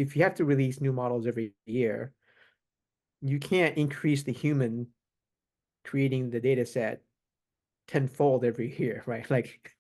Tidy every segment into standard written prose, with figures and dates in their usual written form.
if you have to release new models every year, you can't increase the human creating the data set tenfold every year, right? Like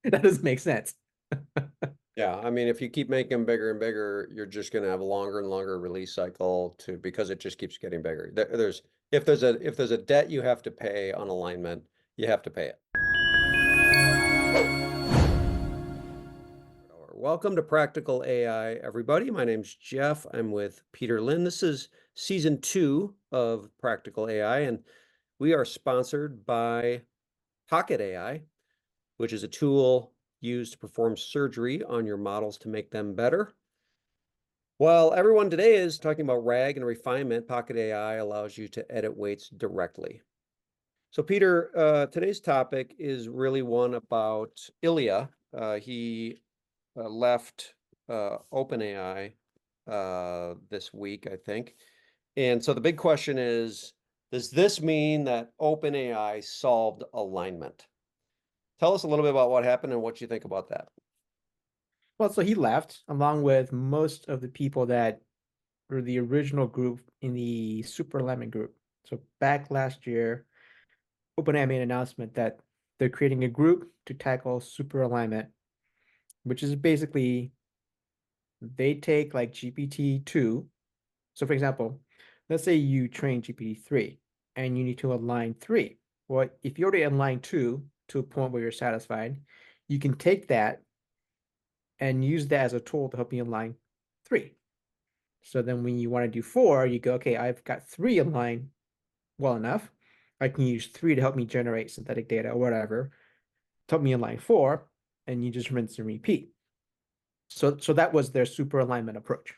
that doesn't make sense. Yeah, I mean, if you keep making them bigger and bigger, you're just going to have a longer and longer release cycle to because it just keeps getting bigger. There's if there's a debt you have to pay on alignment, you have to pay it. Welcome to Practical AI, everybody. My name's Jeff. I'm with Peter Lynn. This is season 2 of Practical AI, and we are sponsored by Pocket AI, which is a tool used to perform surgery on your models to make them better. While everyone today is talking about RAG and refinement, Pocket AI allows you to edit weights directly. So, Peter, today's topic is really one about Ilya. He left OpenAI this week, I think. And so the big question is, does this mean that OpenAI solved alignment? Tell us a little bit about what happened and what you think about that. Well, so he left along with most of the people that were the original group in the super alignment group. So back last year, OpenAI made an announcement that they're creating a group to tackle super alignment, which is basically they take like GPT-2. So for example, let's say you train GPT-3 and you need to align 3. Well, if you already align 2 to a point where you're satisfied, you can take that and use that as a tool to help you align 3. So then when you want to do 4, you go, okay, I've got 3 aligned well enough. I can use 3 to help me generate synthetic data or whatever, to help me align 4, and you just rinse and repeat. So that was their super alignment approach,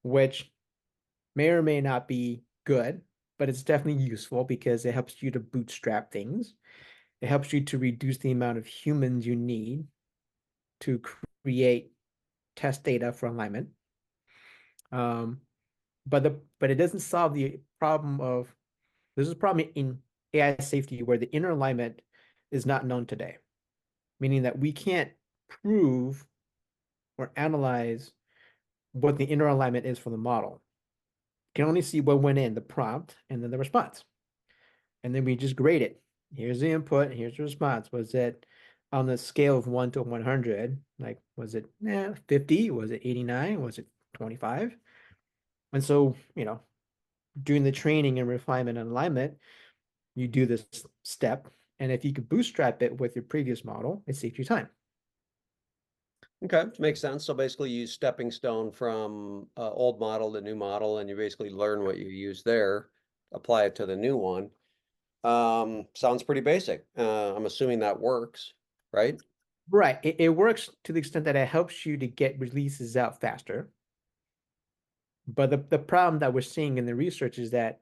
which may or may not be good, but it's definitely useful because it helps you to bootstrap things. It helps you to reduce the amount of humans you need to create test data for alignment. Um, but it doesn't solve the problem of this is a problem in AI safety where the inner alignment is not known today, meaning that we can't prove or analyze what the inner alignment is for the model. We can only see what went in, the prompt, and then the response. And then we just grade it. Here's the input, here's the response. Was it on the scale of 1 to 100? Like, was it 50? Was it 89? Was it 25? And so, during the training and refinement and alignment, you do this step. And if you could bootstrap it with your previous model, it saves you time. Okay, makes sense. So basically, you use stepping stone from old model to new model, and you basically learn what you use there, apply it to the new one. Sounds pretty basic. I'm assuming that works, right? Right. It works to the extent that it helps you to get releases out faster. But the problem that we're seeing in the research is that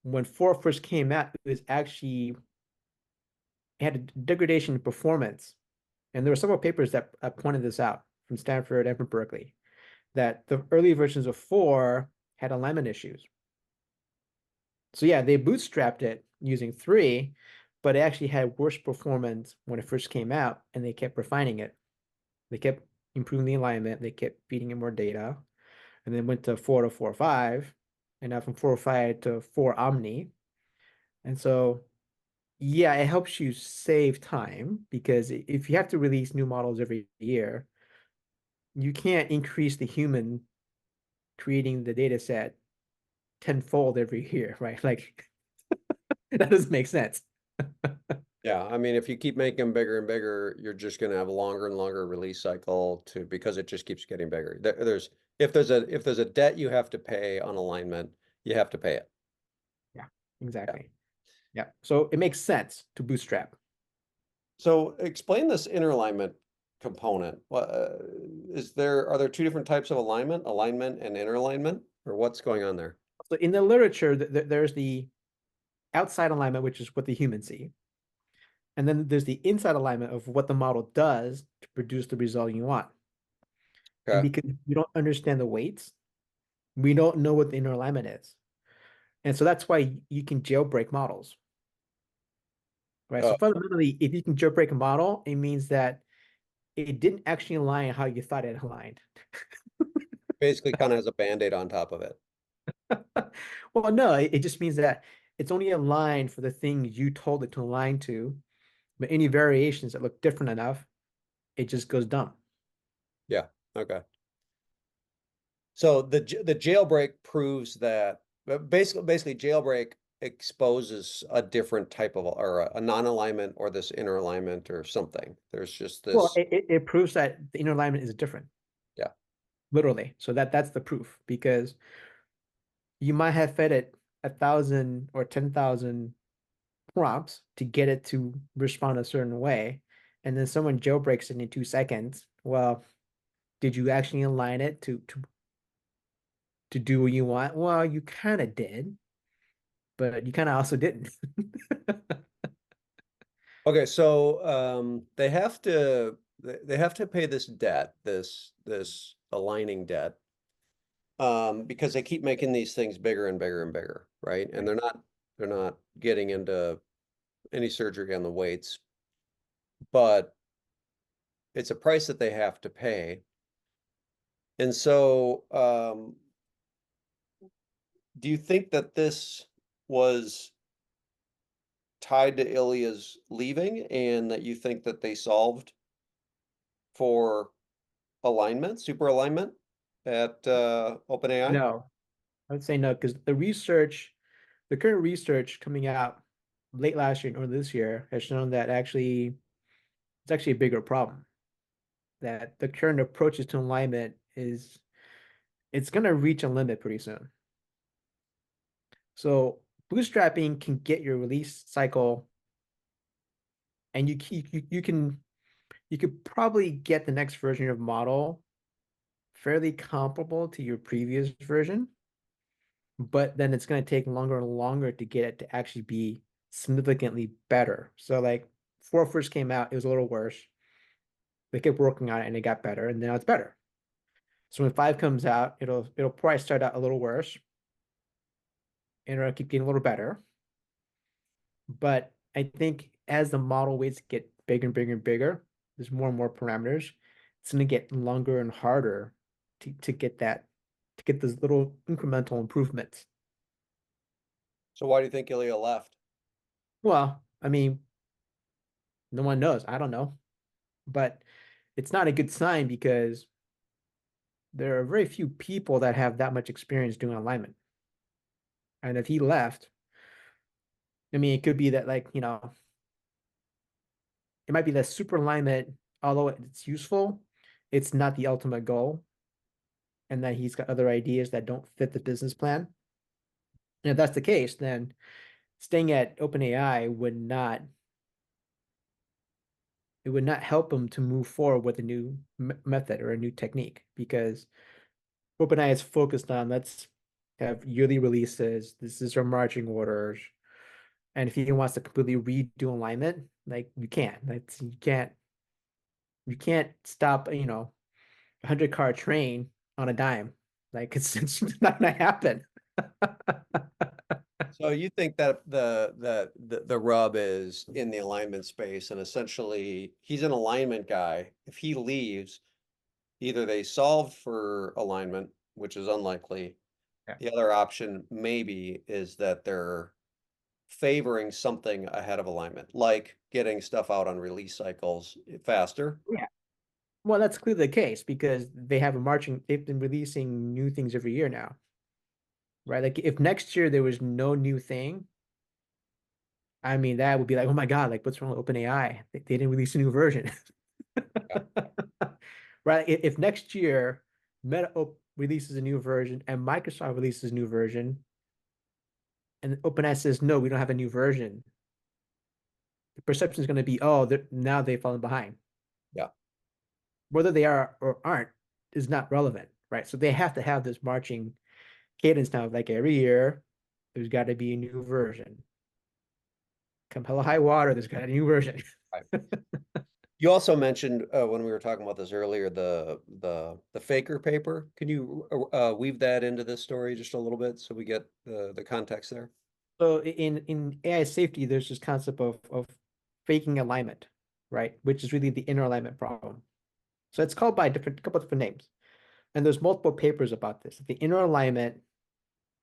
when 4 first came out, it was actually it had a degradation in performance. And there were several papers that pointed this out from Stanford and from Berkeley, that the early versions of 4 had alignment issues. So yeah, they bootstrapped it using 3, but it actually had worse performance when it first came out, and they kept refining it. They kept improving the alignment, they kept feeding it more data, and then went to 4 to 4.5, and now from 4.5 to 4 Omni. And so yeah, it helps you save time because if you have to release new models every year, you can't increase the human creating the data set tenfold every year, right? Like that doesn't make sense. Yeah, I mean, if you keep making them bigger and bigger, you're just going to have a longer and longer release cycle to because it just keeps getting bigger. There's if there's a debt you have to pay on alignment, you have to pay it. Yeah, Yeah. exactly. Yeah. So it makes sense to bootstrap. So explain this inner alignment component. Are there two different types of alignment and inner alignment, or what's going on there? So in the literature, there's the outside alignment, which is what the humans see. And then there's the inside alignment of what the model does to produce the result you want. And Okay. because we don't understand the weights, we don't know what the inner alignment is. And so that's why you can jailbreak models, right? So Oh, fundamentally, if you can jailbreak a model, it means that it didn't actually align how you thought it aligned. Basically kind of has a Band-Aid on top of it. Well, no, it just means that it's only aligned for the things you told it to align to, but any variations that look different enough, it just goes dumb. Yeah. Okay. So the jailbreak proves that basically jailbreak exposes a different type of or a non-alignment or this inner alignment or something. There's just Well, this, it proves that the inner alignment is different, yeah. literally. So that's the proof because you might have fed it 1,000 or 10,000 prompts to get it to respond a certain way, and then someone jailbreaks it in 2 seconds. Well, did you actually align it to do what you want? Well, you kind of did, but you kind of also didn't. Okay, so they have to pay this debt, this aligning debt, because they keep making these things bigger and bigger and bigger, right? And Right. they're not getting into any surgery on the weights, but it's a price that they have to pay. And so, do you think that this was tied to Ilya's leaving and that you think that they solved for alignment, super alignment at OpenAI? No, I would say no, because the current research coming out late last year and early this year has shown that actually it's actually a bigger problem. That the current approaches to alignment is it's going to reach a limit pretty soon. So bootstrapping can get your release cycle, and you could probably get the next version of model fairly comparable to your previous version, but then it's going to take longer and longer to get it to actually be significantly better. So like 4 first came out, it was a little worse. They kept working on it and it got better, and now it's better. So when 5 comes out, it'll probably start out a little worse and it'll keep getting a little better. But I think as the model weights get bigger and bigger and bigger, there's more and more parameters. It's going to get longer and harder to get to get those little incremental improvements. So why do you think Ilya left? Well, I mean, no one knows. I don't know. But it's not a good sign because there are very few people that have that much experience doing alignment. And if he left, I mean, it could be that, like, it might be that super alignment, although it's useful, it's not the ultimate goal, and that he's got other ideas that don't fit the business plan. And if that's the case, then staying at OpenAI would not help him to move forward with a new method or a new technique because OpenAI is focused on let's have yearly releases. This is our marching orders. And if he wants to completely redo alignment, like you can't. You can't stop, 100-car train on a dime. Like it's not gonna happen. So you think that the rub is in the alignment space, and essentially he's an alignment guy. If he leaves, either they solved for alignment, which is unlikely. Yeah. The other option maybe is that they're favoring something ahead of alignment, like getting stuff out on release cycles faster. Yeah. Well, that's clearly the case because they've been releasing new things every year now, right? Like if next year there was no new thing, I mean, that would be like, oh my God, like what's wrong with OpenAI? They didn't release a new version. Yeah. Right? If next year releases a new version and Microsoft releases a new version and OpenAI says, no, we don't have a new version, the perception is going to be, oh, now they've fallen behind. Yeah. Whether they are or aren't is not relevant, right? So they have to have this marching cadence now, like every year, there's got to be a new version. Come hell or high water, there's got a new version. Right. You also mentioned when we were talking about this earlier, the Faker paper. Can you weave that into this story just a little bit so we get the context there? So in AI safety, there's this concept of faking alignment, right? Which is really the inner alignment problem. So it's called by a couple of different names. And there's multiple papers about this. The inner alignment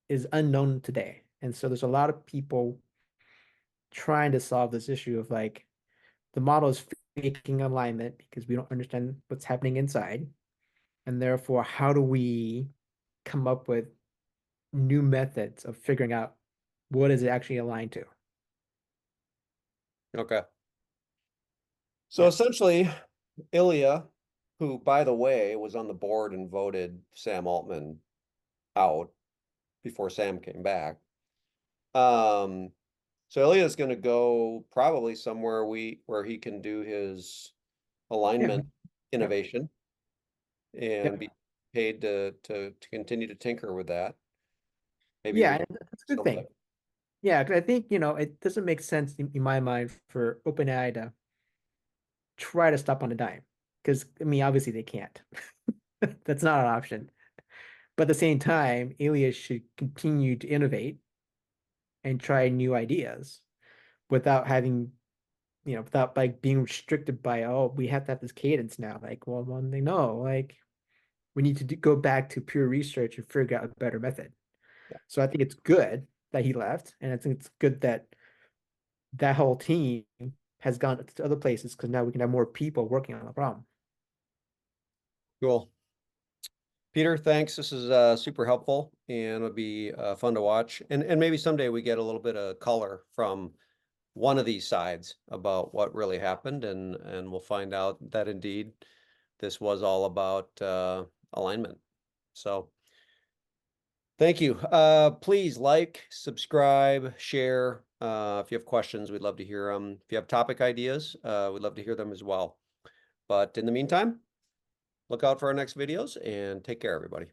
is unknown today. And so there's a lot of people trying to solve this issue of like the model is faking alignment because we don't understand what's happening inside. And therefore, how do we come up with new methods of figuring out what is it actually aligned to? Okay. So Yeah. essentially, Ilya, who, by the way, was on the board and voted Sam Altman out before Sam came back. Um, so Ilya is going to go probably somewhere where he can do his Yeah. alignment Yep. innovation and Yep. be paid to continue to tinker with that. Maybe Yeah, read and that's a good something. thing. Yeah, because I think, it doesn't make sense in my mind for OpenAI to try to stop on a dime. Because, I mean, obviously they can't. That's not an option. But at the same time, Ilya should continue to innovate and try new ideas without having, without like being restricted by, oh, we have to have this cadence now. Like, well, one they know, like we need to go back to pure research and figure out a better method. Yeah. So I think it's good that he left, and I think it's good that that whole team has gone to other places because now we can have more people working on the problem. Cool. Peter, thanks. This is super helpful and it'll be fun to watch. And maybe someday we get a little bit of color from one of these sides about what really happened, and we'll find out that indeed this was all about alignment. So thank you. Please like, subscribe, share. If you have questions, we'd love to hear them. If you have topic ideas, we'd love to hear them as well. But in the meantime, look out for our next videos and take care, everybody.